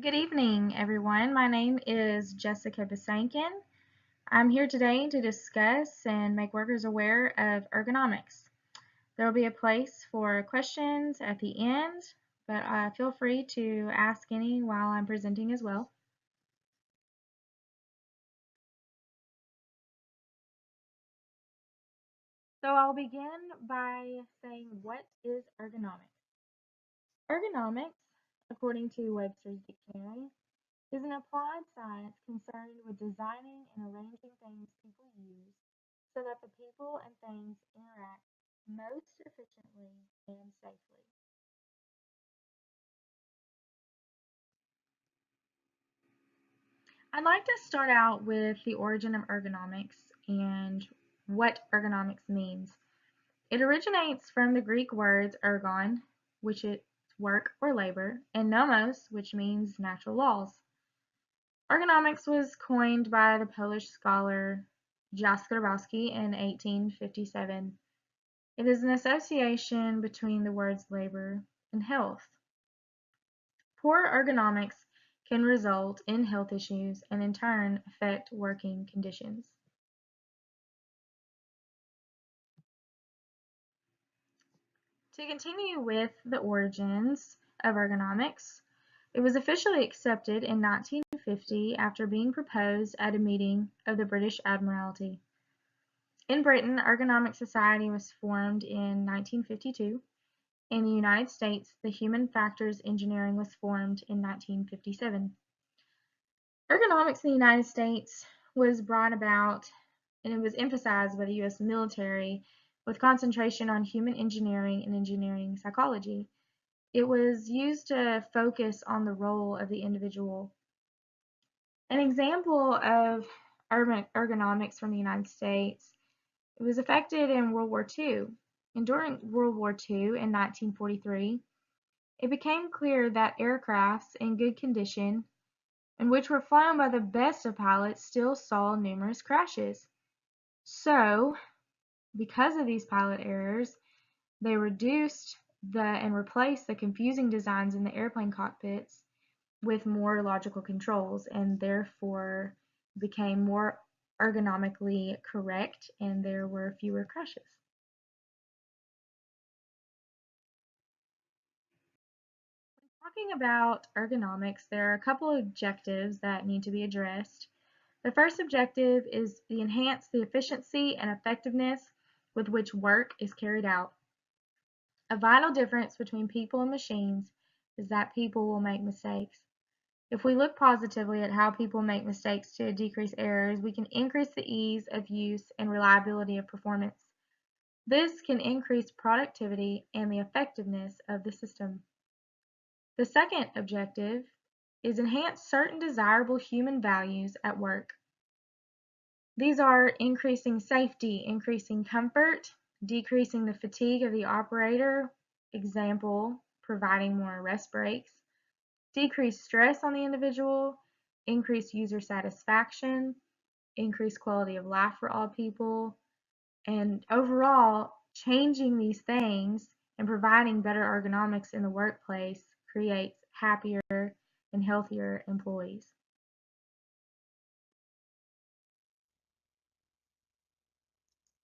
Good evening, everyone. My name is Jessica Besankin. I'm here today to discuss and make workers aware of ergonomics. There will be a place for questions at the end, but feel free to ask any while I'm presenting as well. So I'll begin by saying, what is ergonomics? Ergonomics, according to Webster's Dictionary, is an applied science concerned with designing and arranging things people use so that the people and things interact most efficiently and safely. I'd like to start out with the origin of ergonomics and what ergonomics means. It originates from the Greek words ergon, which is work or labor, and nomos, which means natural laws. Ergonomics was coined by the Polish scholar Jas Grabowski in 1857. It is an association between the words labor and health. Poor ergonomics can result in health issues and in turn affect working conditions. To continue with the origins of ergonomics, it was officially accepted in 1950 after being proposed at a meeting of the British Admiralty. In Britain, Ergonomic Society was formed in 1952. In the United States, the Human Factors Engineering was formed in 1957. Ergonomics in the United States was brought about and it was emphasized by the U.S. military with concentration on human engineering and engineering psychology. It was used to focus on the role of the individual. An example of ergonomics from the United States, it was affected in World War II. And during World War II in 1943, it became clear that aircrafts in good condition and which were flown by the best of pilots still saw numerous crashes. So, because of these pilot errors, they reduced and replaced the confusing designs in the airplane cockpits with more logical controls and therefore became more ergonomically correct and there were fewer crashes. Talking about ergonomics, there are a couple of objectives that need to be addressed. The first objective is to enhance the efficiency and effectiveness with which work is carried out. A vital difference between people and machines is that people will make mistakes. If we look positively at how people make mistakes to decrease errors, we can increase the ease of use and reliability of performance. This can increase productivity and the effectiveness of the system. The second objective is enhance certain desirable human values at work. These are increasing safety, increasing comfort, decreasing the fatigue of the operator, example, providing more rest breaks, decrease stress on the individual, increase user satisfaction, increase quality of life for all people, and overall, changing these things and providing better ergonomics in the workplace creates happier and healthier employees.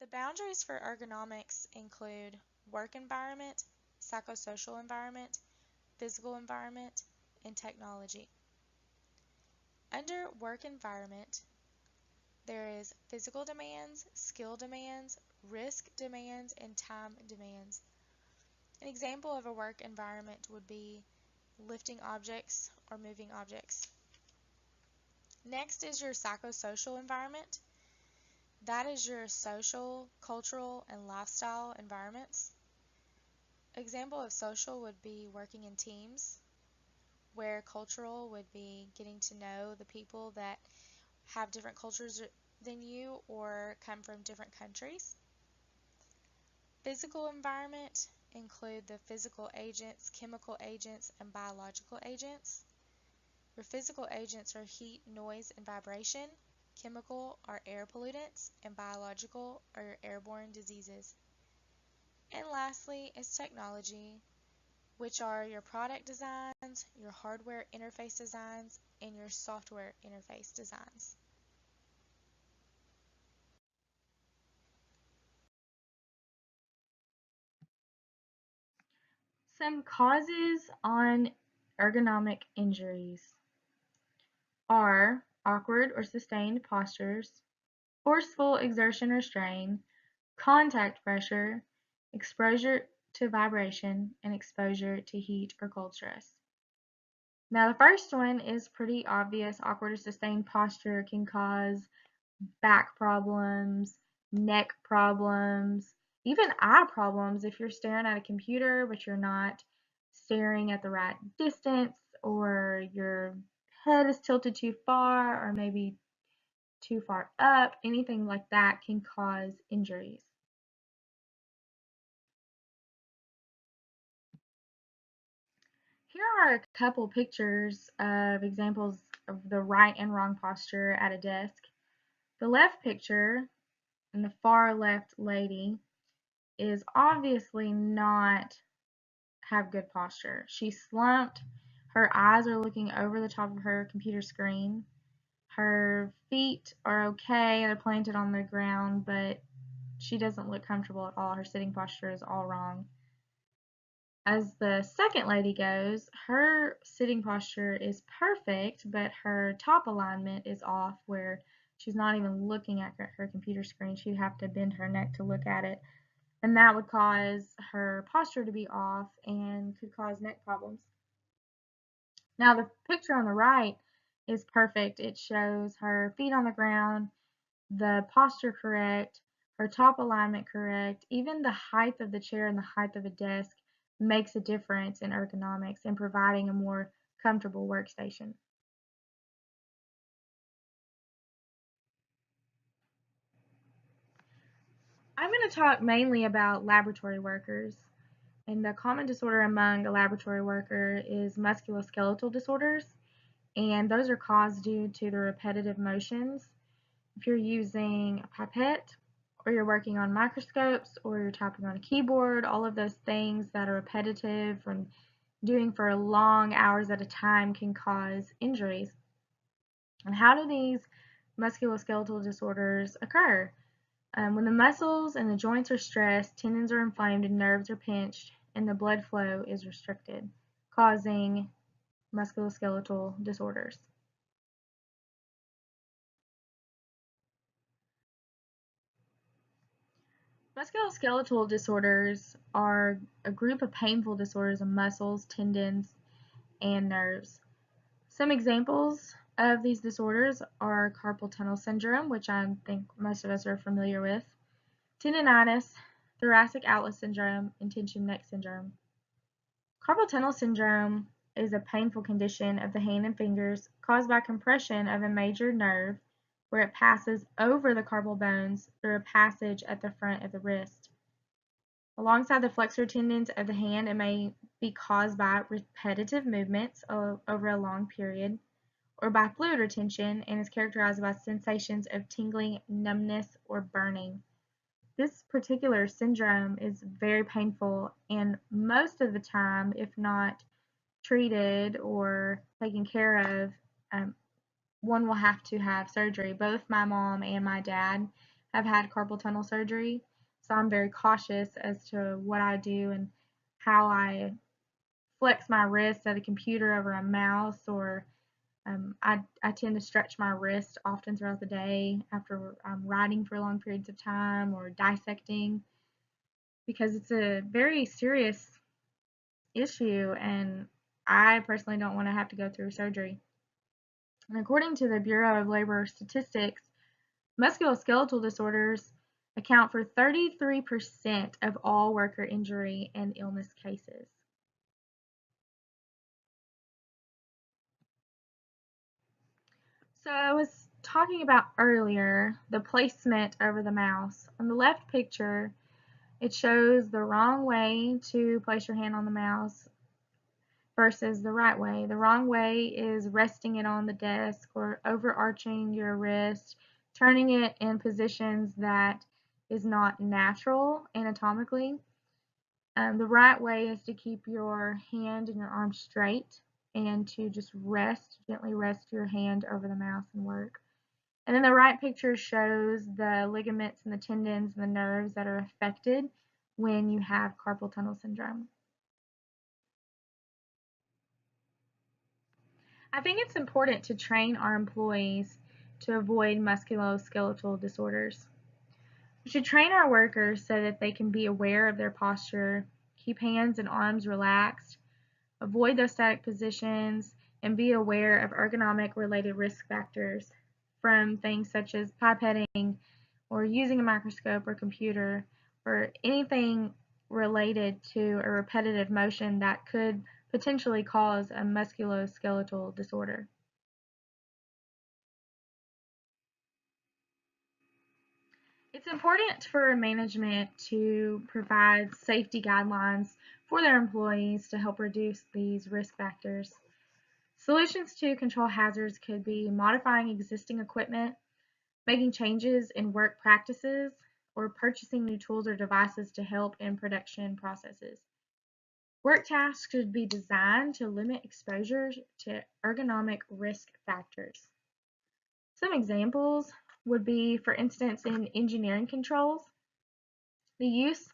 The boundaries for ergonomics include work environment, psychosocial environment, physical environment, and technology. Under work environment, there is physical demands, skill demands, risk demands, and time demands. An example of a work environment would be lifting objects or moving objects. Next is your psychosocial environment. That is your social, cultural, and lifestyle environments. Example of social would be working in teams, where cultural would be getting to know the people that have different cultures than you or come from different countries. Physical environment include the physical agents, chemical agents, and biological agents. Your physical agents are heat, noise, and vibration. Chemical are air pollutants, and biological are airborne diseases. And lastly is technology, which are your product designs, your hardware interface designs, and your software interface designs. Some causes on ergonomic injuries are awkward or sustained postures, forceful exertion or strain, contact pressure, exposure to vibration, and exposure to heat or cold stress. Now, the first one is pretty obvious. Awkward or sustained posture can cause back problems, neck problems, even eye problems if you're staring at a computer but you're not staring at the right distance, or your head is tilted too far or maybe too far up. Anything like that can cause injuries. Here are a couple pictures of examples of the right and wrong posture at a desk. The left picture and the far left lady is obviously not have good posture. She's slumped, her eyes are looking over the top of her computer screen, her feet are okay, they're planted on the ground, but she doesn't look comfortable at all. Her sitting posture is all wrong. As the second lady goes, her sitting posture is perfect, but her top alignment is off, where she's not even looking at her computer screen. She'd have to bend her neck to look at it, and that would cause her posture to be off and could cause neck problems. Now, the picture on the right is perfect. It shows her feet on the ground, the posture correct, her top alignment correct. Even the height of the chair and the height of the desk makes a difference in ergonomics and providing a more comfortable workstation. I'm going to talk mainly about laboratory workers. And the common disorder among a laboratory worker is musculoskeletal disorders, and those are caused due to the repetitive motions. If you're using a pipette, or you're working on microscopes, or you're typing on a keyboard, all of those things that are repetitive and doing for long hours at a time can cause injuries. And how do these musculoskeletal disorders occur? When the muscles and the joints are stressed, tendons are inflamed, and nerves are pinched, and the blood flow is restricted, causing musculoskeletal disorders. Musculoskeletal disorders are a group of painful disorders of muscles, tendons, and nerves. Some examples of these disorders are carpal tunnel syndrome, which I think most of us are familiar with, tendinitis, thoracic outlet syndrome, and tension neck syndrome. Carpal tunnel syndrome is a painful condition of the hand and fingers caused by compression of a major nerve where it passes over the carpal bones through a passage at the front of the wrist. Alongside the flexor tendons of the hand, it may be caused by repetitive movements over a long period, or by fluid retention, and is characterized by sensations of tingling, numbness, or burning. This particular syndrome is very painful, and most of the time, if not treated or taken care of, one will have to have surgery. Both my mom and my dad have had carpal tunnel surgery, so I'm very cautious as to what I do and how I flex my wrist at a computer over a mouse, or I tend to stretch my wrist often throughout the day after I'm writing for long periods of time or dissecting, because it's a very serious issue, and I personally don't want to have to go through surgery. And according to the Bureau of Labor Statistics, musculoskeletal disorders account for 33% of all worker injury and illness cases. So I was talking about earlier the placement over the mouse. On the left picture, it shows the wrong way to place your hand on the mouse versus the right way. The wrong way is resting it on the desk or overarching your wrist, turning it in positions that is not natural anatomically. The right way is to keep your hand and your arm straight and to just gently rest your hand over the mouse and work. And then the right picture shows the ligaments and the tendons and the nerves that are affected when you have carpal tunnel syndrome. I think it's important to train our employees to avoid musculoskeletal disorders. We should train our workers so that they can be aware of their posture, keep hands and arms relaxed, avoid those static positions, and be aware of ergonomic related risk factors from things such as pipetting or using a microscope or computer or anything related to a repetitive motion that could potentially cause a musculoskeletal disorder. It's important for management to provide safety guidelines for their employees to help reduce these risk factors. Solutions to control hazards could be modifying existing equipment, making changes in work practices, or purchasing new tools or devices to help in production processes. Work tasks should be designed to limit exposure to ergonomic risk factors. Some examples would be, for instance, in engineering controls, the use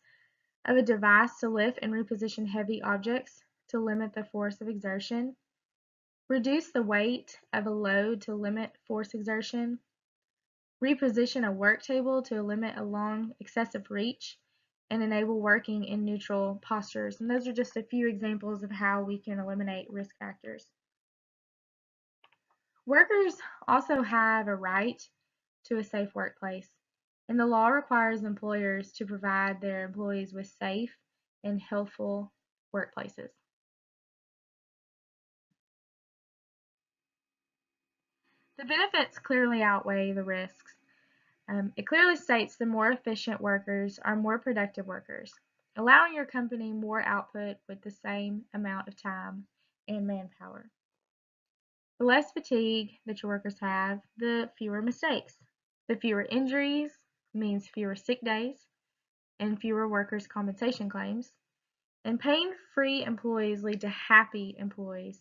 of a device to lift and reposition heavy objects to limit the force of exertion, reduce the weight of a load to limit force exertion, reposition a work table to limit a long excessive reach, and enable working in neutral postures. And those are just a few examples of how we can eliminate risk factors. Workers also have a right to a safe workplace, and the law requires employers to provide their employees with safe and healthful workplaces. The benefits clearly outweigh the risks. It clearly states the more efficient workers are more productive workers, allowing your company more output with the same amount of time and manpower. The less fatigue that your workers have, the fewer mistakes. The fewer injuries means fewer sick days and fewer workers' compensation claims. And pain-free employees lead to happy employees.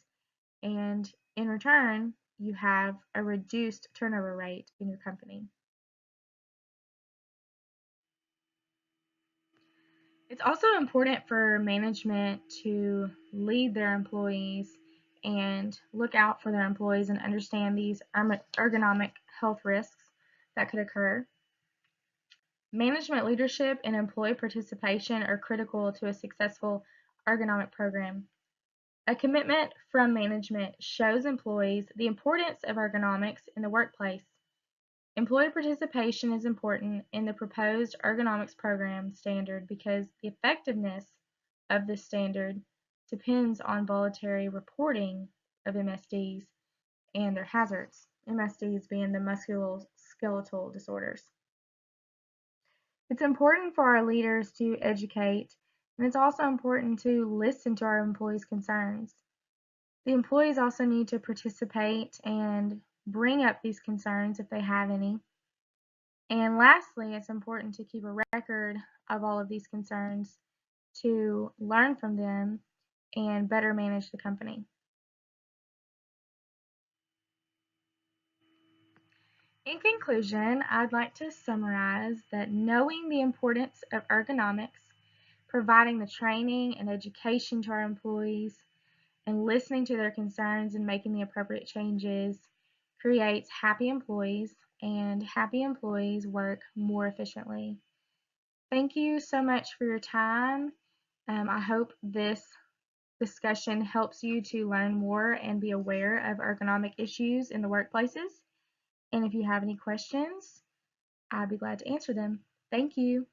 And in return, you have a reduced turnover rate in your company. It's also important for management to lead their employees and look out for their employees and understand these ergonomic health risks that could occur. Management leadership and employee participation are critical to a successful ergonomic program. A commitment from management shows employees the importance of ergonomics in the workplace. Employee participation is important in the proposed ergonomics program standard because the effectiveness of this standard depends on voluntary reporting of MSDs and their hazards, MSDs being the musculoskeletal disorders. It's important for our leaders to educate, and it's also important to listen to our employees' concerns. The employees also need to participate and bring up these concerns if they have any. And lastly, it's important to keep a record of all of these concerns to learn from them and better manage the company. In conclusion, I'd like to summarize that knowing the importance of ergonomics, providing the training and education to our employees, and listening to their concerns and making the appropriate changes creates happy employees, and happy employees work more efficiently. Thank you so much for your time. I hope this discussion helps you to learn more and be aware of ergonomic issues in the workplaces. And if you have any questions, I'd be glad to answer them. Thank you.